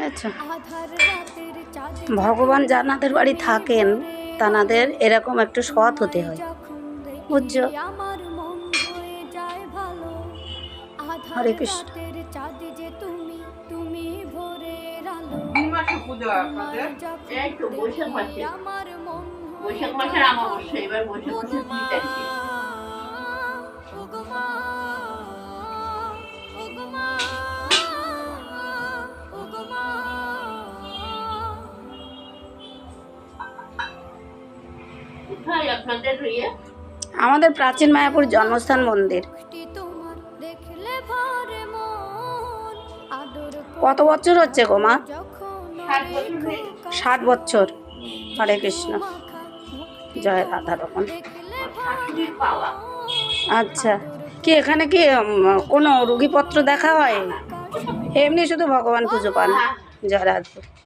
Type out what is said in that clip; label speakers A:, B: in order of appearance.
A: বুঝেছ? ভগবান যানাদের বাড়ি থাকেন তানাদের এরকম একটু সৎ হতে হয়, বুঝছো? হরে কৃষ্ণ।
B: এই তো বৈশাখ মাসে, বৈশাখ মাসের অমাবস্যা, এবার বৈশাখ মাসের 2 তারিখে। কোথায় আপনাদের ইয়ে?
A: আমাদের প্রাচীন মায়াপুর জন্মস্থান মন্দির। কত বছর হচ্ছে গো মা?
B: 7 বছর হয়ে গেছে।
A: 7 বছর। হরে কৃষ্ণ, জয় রাধা রমন।
B: আমার শাশুড়ির পাওয়া।
A: আচ্ছা, কি এখানে কি কোনো রুগীপত্র দেখা হয়? এমনি শুধু ভগবান পুজো পান? জয় রাধা।